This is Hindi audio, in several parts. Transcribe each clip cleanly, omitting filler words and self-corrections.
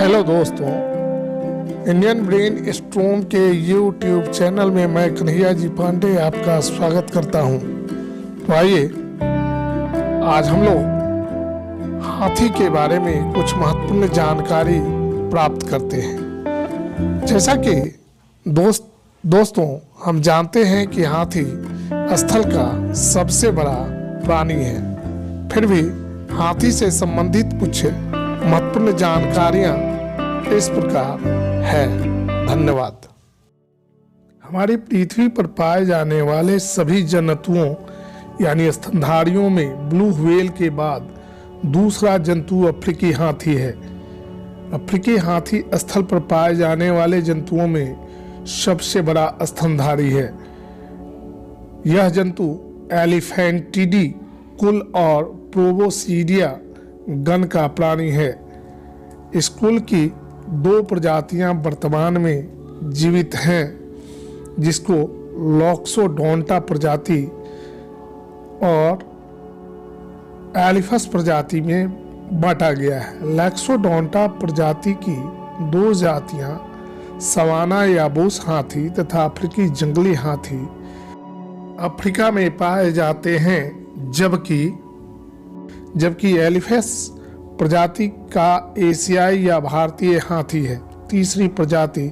हेलो दोस्तों, इंडियन ब्रेन स्ट्रोम के यूट्यूब चैनल में मैं कन्हैया जी पांडे आपका स्वागत करता हूं। तो आइए आज हम लोग हाथी के बारे में कुछ महत्वपूर्ण जानकारी प्राप्त करते हैं। जैसा कि दोस्तों हम जानते हैं कि हाथी स्थल का सबसे बड़ा प्राणी है। फिर भी हाथी से संबंधित कुछ महत्वपूर्ण जानकारियां इस प्रकार है। धन्यवाद। हमारी पृथ्वी पर पाए जाने वाले सभी जंतुओं यानी स्तनधारियों में ब्लू व्हेल के बाद दूसरा जंतु अफ्रीकी हाथी है। अफ्रीकी हाथी स्थल पर पाए जाने वाले जंतुओं में सबसे बड़ा स्तनधारी है। यह जंतु एलिफेंटिडी कुल और प्रोबोसीडिया गण का प्राणी है। इस कुल की 2 प्रजातियां वर्तमान में जीवित हैं, जिसको लॉक्सोडोंटा प्रजाति और एलिफस प्रजाति में बांटा गया है। लॉक्सोडोंटा प्रजाति की 2 जातियां सवाना या बुश हाथी तथा अफ्रीकी जंगली हाथी अफ्रीका में पाए जाते हैं, जबकि एलिफस प्रजाति का एशियाई या भारतीय हाथी है। तीसरी प्रजाति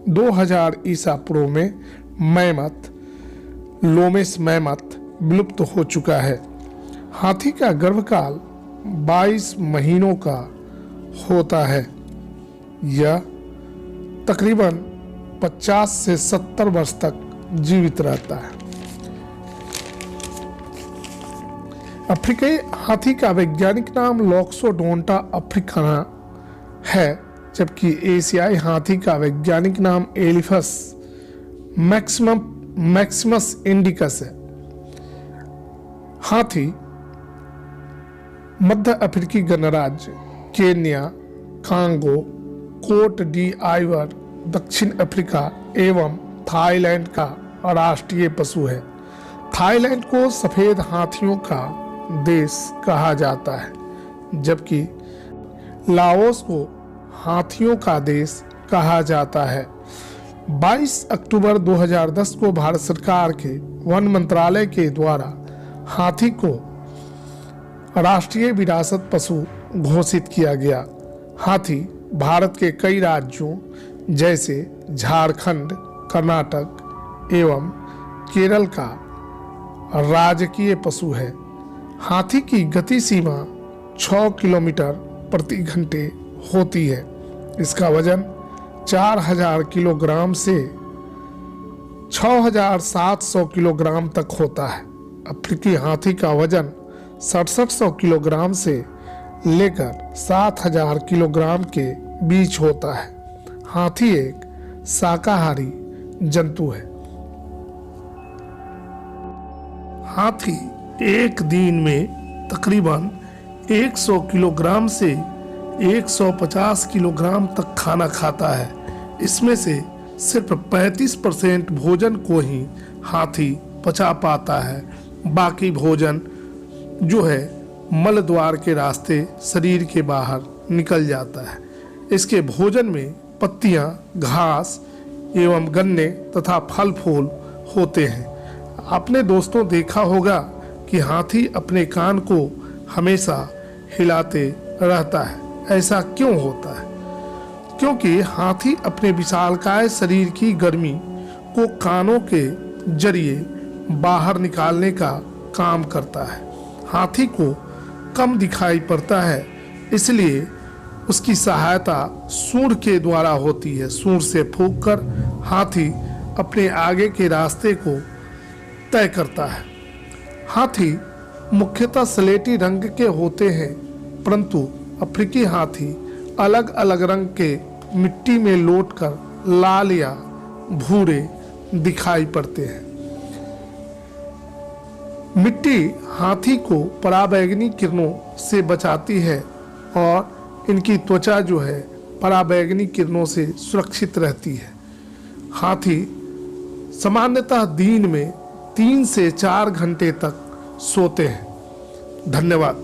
2000 ईसा पूर्व में मैमथ लोमेस मैमथ विलुप्त हो चुका है। हाथी का गर्भकाल 22 महीनों का होता है। यह तकरीबन 50 से 70 वर्ष तक जीवित रहता है। अफ्रीकी हाथी का वैज्ञानिक नाम लॉक्सोडोंटा अफ्रीकाना है, जबकि एशियाई हाथी का वैज्ञानिक नाम एलिफस मैक्सिमस इंडिकस है। हाथी मध्य अफ्रीकी गणराज्य, Kenya, Congo, Cote d'Ivoire, दक्षिण अफ्रीका एवं थाईलैंड का राष्ट्रीय पशु है। थाईलैंड को सफेद हाथियों का देश कहा जाता है, जबकि लाओस को हाथियों का देश कहा जाता है। 22 अक्टूबर 2010 को भारत सरकार के वन मंत्रालय के द्वारा हाथी को राष्ट्रीय विरासत पशु घोषित किया गया। हाथी भारत के कई राज्यों जैसे झारखंड, कर्नाटक एवं केरल का राजकीय पशु है। हाथी की गति सीमा 6 किलोमीटर प्रति घंटे होती है। इसका वजन 4000 किलोग्राम से 6700 किलोग्राम तक होता है। अफ्रीकी हाथी का वजन 6700 किलोग्राम से लेकर 7000 किलोग्राम के बीच होता है। हाथी एक शाकाहारी जंतु है। हाथी एक दिन में तकरीबन 100 किलोग्राम से 150 किलोग्राम तक खाना खाता है। इसमें से सिर्फ 35% भोजन को ही हाथी पचा पाता है। बाकी भोजन जो है मल द्वार के रास्ते शरीर के बाहर निकल जाता है। इसके भोजन में पत्तियां, घास एवं गन्ने तथा फल फूल होते हैं। आपने दोस्तों देखा होगा कि हाथी अपने कान को हमेशा हिलाते रहता है। ऐसा क्यों होता है? क्योंकि हाथी अपने विशालकाय शरीर की गर्मी को कानों के जरिए बाहर निकालने का काम करता है। हाथी को कम दिखाई पड़ता है, इसलिए उसकी सहायता सूंड के द्वारा होती है। सूंड से फूंककर हाथी अपने आगे के रास्ते को तय करता है। हाथी मुख्यतः स्लेटी रंग के होते हैं, परंतु अफ्रीकी हाथी अलग अलग रंग के मिट्टी में लौटकर लाल या भूरे दिखाई पड़ते हैं। मिट्टी हाथी को पराबैंगनी किरणों से बचाती है और इनकी त्वचा जो है पराबैंगनी किरणों से सुरक्षित रहती है। हाथी सामान्यतः दिन में 3 से 4 घंटे तक सोते हैं। धन्यवाद।